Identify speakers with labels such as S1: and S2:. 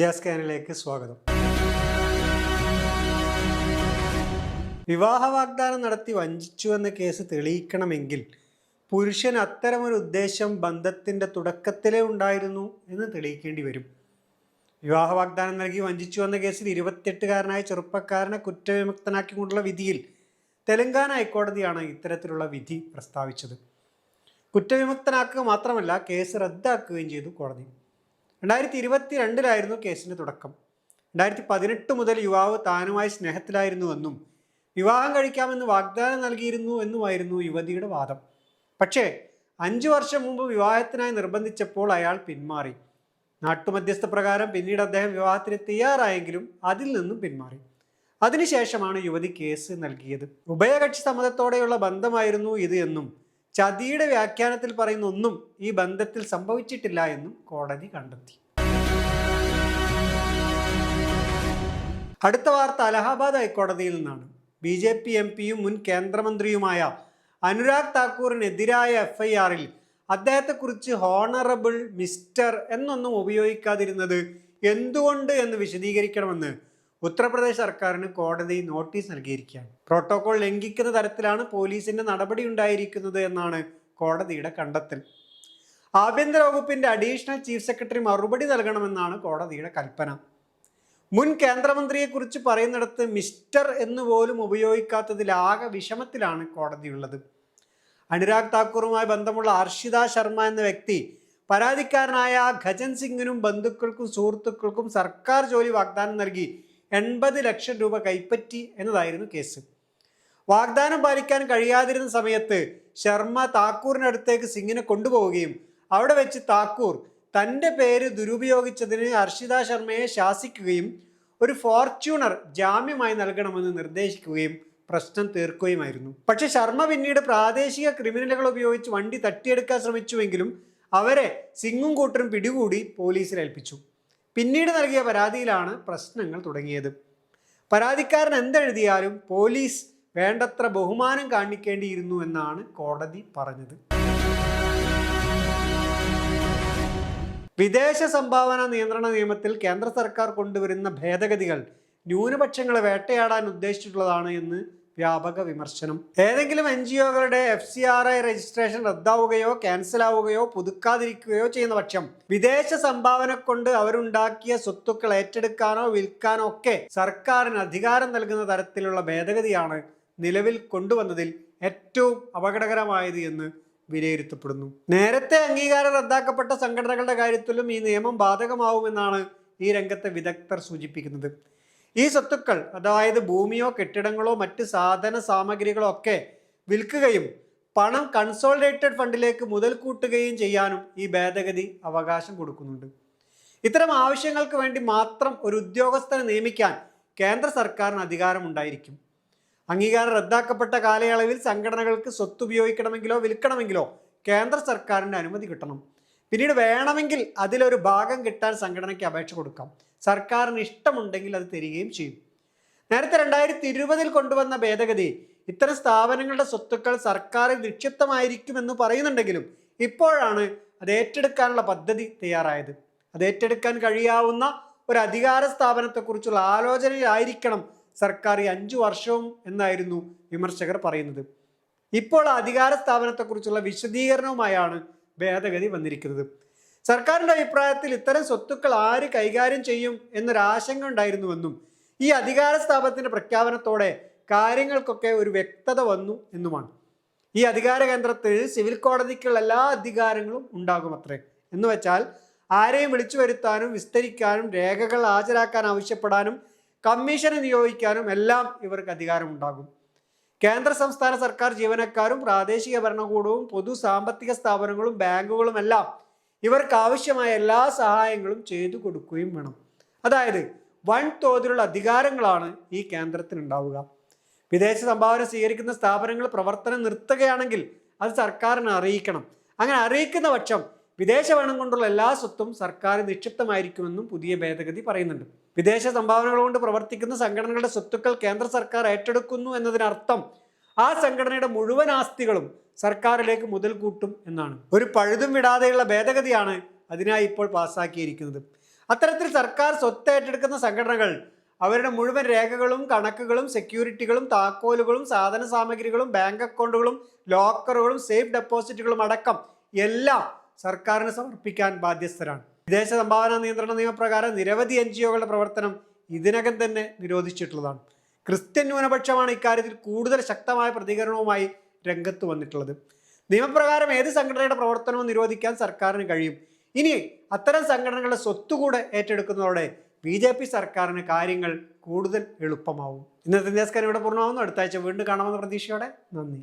S1: India സ്കാനിലേക്ക് സ്വാഗതം. വിവാഹ വാഗ്ദാനം നടത്തി വഞ്ചിച്ചു എന്ന കേസ് തെളിയിക്കണമെങ്കിൽ പുരുഷൻ അത്തരമൊരു ഉദ്ദേശം ബന്ധത്തിൻ്റെ തുടക്കത്തിലേ ഉണ്ടായിരുന്നു എന്ന് തെളിയിക്കേണ്ടി വരും. വിവാഹ വാഗ്ദാനം നൽകി വഞ്ചിച്ചു എന്ന കേസിൽ 28-കാരനായ ചെറുപ്പക്കാരനെ കുറ്റവിമുക്തനാക്കിക്കൊണ്ടുള്ള വിധിയിൽ തെലങ്കാന ഹൈക്കോടതിയാണ് ഇത്തരത്തിലുള്ള വിധി പ്രസ്താവിച്ചത്. കുറ്റവിമുക്തനാക്കുക മാത്രമല്ല, കേസ് റദ്ദാക്കുകയും ചെയ്തു കോടതി. 2022 കേസിൻ്റെ തുടക്കം. 2018 മുതൽ യുവാവ് താനുമായി സ്നേഹത്തിലായിരുന്നുവെന്നും വിവാഹം കഴിക്കാമെന്ന് വാഗ്ദാനം നൽകിയിരുന്നു എന്നുമായിരുന്നു യുവതിയുടെ വാദം. പക്ഷേ 5 വർഷം മുമ്പ് വിവാഹത്തിനായി നിർബന്ധിച്ചപ്പോൾ അയാൾ പിന്മാറി. നാട്ടുമധ്യസ്ഥ പ്രകാരം പിന്നീട് അദ്ദേഹം വിവാഹത്തിന് തയ്യാറായെങ്കിലും അതിൽ നിന്നും പിന്മാറി. അതിനുശേഷമാണ് യുവതി കേസ് നൽകിയത്. ഉഭയകക്ഷി സമ്മതത്തോടെയുള്ള ബന്ധമായിരുന്നു ഇത് എന്നും ചതിയുടെ വ്യാഖ്യാനത്തിൽ പറയുന്ന ഒന്നും ഈ ബന്ധത്തിൽ സംഭവിച്ചിട്ടില്ല എന്നും കോടതി കണ്ടെത്തി. അടുത്ത വാർത്ത അലഹാബാദ് ഹൈക്കോടതിയിൽ നിന്നാണ്. BJP MP-യും മുൻ കേന്ദ്രമന്ത്രിയുമായ അനുരാഗ് താക്കൂറിനെതിരായ FIR-ൽ അദ്ദേഹത്തെക്കുറിച്ച് ഹോണറബിൾ, മിസ്റ്റർ എന്നൊന്നും ഉപയോഗിക്കാതിരുന്നത് എന്തുകൊണ്ട് എന്ന് വിശദീകരിക്കണമെന്ന് ഉത്തർപ്രദേശ് സർക്കാരിന് കോടതി നോട്ടീസ് നൽകിയിരിക്കുകയാണ്. പ്രോട്ടോകോൾ ലംഘിക്കുന്ന തരത്തിലാണ് പോലീസിന്റെ നടപടി ഉണ്ടായിരിക്കുന്നത് എന്നാണ് കോടതിയുടെ കണ്ടെത്തൽ. ആഭ്യന്തര വകുപ്പിന്റെ അഡീഷണൽ ചീഫ് സെക്രട്ടറി മറുപടി നൽകണമെന്നാണ് കോടതിയുടെ കൽപ്പന. മുൻ കേന്ദ്രമന്ത്രിയെക്കുറിച്ച് പറയുന്നിടത്ത് മിസ്റ്റർ എന്നുപോലും ഉപയോഗിക്കാത്തതിലാകെ വിഷമത്തിലാണ് കോടതിയുള്ളത്. അനുരാഗ് താക്കൂറുമായി ബന്ധമുള്ള ഹർഷിത ശർമ്മ എന്ന വ്യക്തി പരാതിക്കാരനായ ഖജൻ സിംഗിനും ബന്ധുക്കൾക്കും സുഹൃത്തുക്കൾക്കും സർക്കാർ ജോലി വാഗ്ദാനം നൽകി 80 ലക്ഷം രൂപ കൈപ്പറ്റി എന്നതായിരുന്നു കേസ്. വാഗ്ദാനം പാലിക്കാൻ കഴിയാതിരുന്ന സമയത്ത് ശർമ്മ താക്കൂറിനടുത്തേക്ക് സിംഗിനെ കൊണ്ടുപോവുകയും അവിടെ വെച്ച് താക്കൂർ തൻ്റെ പേര് ദുരുപയോഗിച്ചതിന് ഹർഷിത ശർമ്മയെ ശാസിക്കുകയും ഒരു ഫോർച്യൂണർ ജാമ്യമായി നൽകണമെന്ന് നിർദ്ദേശിക്കുകയും പ്രശ്നം തീർക്കുകയുമായിരുന്നു. പക്ഷെ ശർമ്മ പിന്നീട് പ്രാദേശിക ക്രിമിനലുകൾ ഉപയോഗിച്ച് വണ്ടി തട്ടിയെടുക്കാൻ ശ്രമിച്ചുവെങ്കിലും അവരെ സിംഗും കൂട്ടരും പിടികൂടി പോലീസിൽ ഏൽപ്പിച്ചു. പിന്നീട് നൽകിയ പരാതിയിലാണ് പ്രശ്നങ്ങൾ തുടങ്ങിയത്. പരാതിക്കാരൻ എന്തെഴുതിയാലും പോലീസ് വേണ്ടത്ര ബഹുമാനം കാണിക്കേണ്ടിയിരുന്നു എന്നാണ് കോടതി പറഞ്ഞത്. വിദേശ സംഭാവന നിയന്ത്രണ നിയമത്തിൽ കേന്ദ്ര സർക്കാർ കൊണ്ടുവരുന്ന ഭേദഗതികൾ ന്യൂനപക്ഷങ്ങളെ വേട്ടയാടാൻ ഉദ്ദേശിച്ചിട്ടുള്ളതാണ് എന്ന് വ്യാപക വിമർശനം. ഏതെങ്കിലും NGO-കളുടെ FCRI രജിസ്ട്രേഷൻ റദ്ദാവുകയോ ക്യാൻസൽ ആവുകയോ പുതുക്കാതിരിക്കുകയോ ചെയ്യുന്ന പക്ഷം വിദേശ സംഭാവന കൊണ്ട് അവരുണ്ടാക്കിയ സ്വത്തുക്കൾ ഏറ്റെടുക്കാനോ വിൽക്കാനോ ഒക്കെ സർക്കാരിന് അധികാരം നൽകുന്ന തരത്തിലുള്ള ഭേദഗതിയാണ് നിലവിൽ കൊണ്ടുവന്നതിൽ ഏറ്റവും അപകടകരമായത് എന്ന് വിലയിരുത്തപ്പെടുന്നു. നേരത്തെ അംഗീകാരം റദ്ദാക്കപ്പെട്ട സംഘടനകളുടെ കാര്യത്തിലും ഈ നിയമം ബാധകമാവുമെന്നാണ് ഈ രംഗത്തെ വിദഗ്ധർ സൂചിപ്പിക്കുന്നത്. ഈ സ്വത്തുക്കൾ, അതായത് ഭൂമിയോ കെട്ടിടങ്ങളോ മറ്റ് സാധന സാമഗ്രികളോ ഒക്കെ വിൽക്കുകയും പണം കൺസോളിഡേറ്റഡ് ഫണ്ടിലേക്ക് മുതൽ കൂട്ടുകയും ചെയ്യാനും ഈ ഭേദഗതി അവകാശം കൊടുക്കുന്നുണ്ട്. ഇത്തരം ആവശ്യങ്ങൾക്ക് വേണ്ടി മാത്രം ഒരു ഉദ്യോഗസ്ഥനെ നിയമിക്കാൻ കേന്ദ്ര സർക്കാരിന് അധികാരമുണ്ടായിരിക്കും. അംഗീകാരം റദ്ദാക്കപ്പെട്ട കാലയളവിൽ സംഘടനകൾക്ക് സ്വത്ത് ഉപയോഗിക്കണമെങ്കിലോ വിൽക്കണമെങ്കിലോ കേന്ദ്ര സർക്കാരിൻ്റെ അനുമതി കിട്ടണം. പിന്നീട് വേണമെങ്കിൽ അതിലൊരു ഭാഗം കിട്ടാൻ സംഘടനയ്ക്ക് അപേക്ഷ കൊടുക്കാം. സർക്കാരിന് ഇഷ്ടമുണ്ടെങ്കിൽ അത് തരികയും ചെയ്യും. നേരത്തെ 2020 കൊണ്ടുവന്ന ഭേദഗതി ഇത്തരം സ്ഥാപനങ്ങളുടെ സ്വത്തുക്കൾ സർക്കാരിൽ നിക്ഷിപ്തമായിരിക്കുമെന്ന് പറയുന്നുണ്ടെങ്കിലും ഇപ്പോഴാണ് അത് ഏറ്റെടുക്കാനുള്ള പദ്ധതി തയ്യാറായത്. അത് ഏറ്റെടുക്കാൻ കഴിയാവുന്ന ഒരു അധികാര സ്ഥാപനത്തെക്കുറിച്ചുള്ള ആലോചനയിലായിരിക്കണം സർക്കാർ ഈ 5 വർഷവും എന്നായിരുന്നു വിമർശകർ പറയുന്നത്. ഇപ്പോൾ അധികാര സ്ഥാപനത്തെക്കുറിച്ചുള്ള വിശദീകരണവുമായാണ് ഭേദഗതി വന്നിരിക്കുന്നത്. സർക്കാരിൻ്റെ അഭിപ്രായത്തിൽ ഇത്തരം സ്വത്തുക്കൾ ആര് കൈകാര്യം ചെയ്യും എന്നൊരാശങ്ക ഉണ്ടായിരുന്നുവെന്നും ഈ അധികാര സ്ഥാപനത്തിൻ്റെ പ്രഖ്യാപനത്തോടെ കാര്യങ്ങൾക്കൊക്കെ ഒരു വ്യക്തത വന്നു എന്നുമാണ്. ഈ അധികാര കേന്ദ്രത്തിൽ സിവിൽ കോടതിക്കുള്ള എല്ലാ അധികാരങ്ങളും ഉണ്ടാകുമത്രേ. എന്ന് വെച്ചാൽ ആരെയും വിളിച്ചു വരുത്താനും വിസ്തരിക്കാനും രേഖകൾ ഹാജരാക്കാൻ ആവശ്യപ്പെടാനും കമ്മീഷനെ നിയോഗിക്കാനും എല്ലാം ഇവർക്ക് അധികാരമുണ്ടാകും. കേന്ദ്ര സംസ്ഥാന സർക്കാർ ജീവനക്കാരും പ്രാദേശിക ഭരണകൂടവും പൊതു സാമ്പത്തിക സ്ഥാപനങ്ങളും ബാങ്കുകളും എല്ലാം ഇവർക്ക് ആവശ്യമായ എല്ലാ സഹായങ്ങളും ചെയ്തു കൊടുക്കുകയും വേണം. അതായത് വൻതോതിലുള്ള അധികാരങ്ങളാണ് ഈ കേന്ദ്രത്തിനുണ്ടാവുക. വിദേശ സംഭാവന സ്വീകരിക്കുന്ന സ്ഥാപനങ്ങൾ പ്രവർത്തനം നിർത്തുകയാണെങ്കിൽ അത് സർക്കാരിനെ അറിയിക്കണം. അങ്ങനെ അറിയിക്കുന്ന പക്ഷം വിദേശ പണം കൊണ്ടുള്ള എല്ലാ സ്വത്തും സർക്കാർ നിക്ഷിപ്തമായിരിക്കുമെന്നും പുതിയ ഭേദഗതി പറയുന്നുണ്ട്. വിദേശ സംഭാവനകൾ കൊണ്ട് പ്രവർത്തിക്കുന്ന സംഘടനകളുടെ സ്വത്തുക്കൾ കേന്ദ്ര സർക്കാർ ഏറ്റെടുക്കുന്നു എന്നതിനർത്ഥം ആ സംഘടനയുടെ മുഴുവൻ ആസ്തികളും സർക്കാരിലേക്ക് മുതൽ കൂട്ടും എന്നാണ്. ഒരു പഴുതും വിടാതെയുള്ള ഭേദഗതിയാണ് അതിനായി ഇപ്പോൾ പാസ്സാക്കിയിരിക്കുന്നത്. അത്തരത്തിൽ സർക്കാർ സ്വത്ത് ഏറ്റെടുക്കുന്ന സംഘടനകൾ അവരുടെ മുഴുവൻ രേഖകളും കണക്കുകളും സെക്യൂരിറ്റികളും താക്കോലുകളും സാധന സാമഗ്രികളും ബാങ്ക് അക്കൗണ്ടുകളും ലോക്കറുകളും സേഫ് ഡെപ്പോസിറ്റുകളും അടക്കം എല്ലാം സർക്കാരിന് സമർപ്പിക്കാൻ ബാധ്യസ്ഥരാണ്. വിദേശ സംഭാവന നിയന്ത്രണ നിയമപ്രകാരം നിരവധി NGOകളുടെ പ്രവർത്തനം ഇതിനകം തന്നെ നിരോധിച്ചിട്ടുള്ളതാണ്. ക്രിസ്ത്യൻ ന്യൂനപക്ഷമാണ് ഇക്കാര്യത്തിൽ കൂടുതൽ ശക്തമായ പ്രതികരണവുമായി രംഗത്ത് വന്നിട്ടുള്ളത്. നിയമപ്രകാരം ഏത് സംഘടനയുടെ പ്രവർത്തനവും നിരോധിക്കാൻ സർക്കാരിന് കഴിയും. ഇനി അത്തരം സംഘടനകളുടെ സ്വത്തുകൂടെ ഏറ്റെടുക്കുന്നതോടെ BJP സർക്കാരിന് കാര്യങ്ങൾ കൂടുതൽ എളുപ്പമാവും. ഇന്നത്തെ ഇന്ത്യ സ്കാൻ ഇവിടെ പൂർണ്ണമാവുന്നു. അടുത്ത ആഴ്ച വീണ്ടും കാണാമെന്ന പ്രതീക്ഷയോടെ നന്ദി.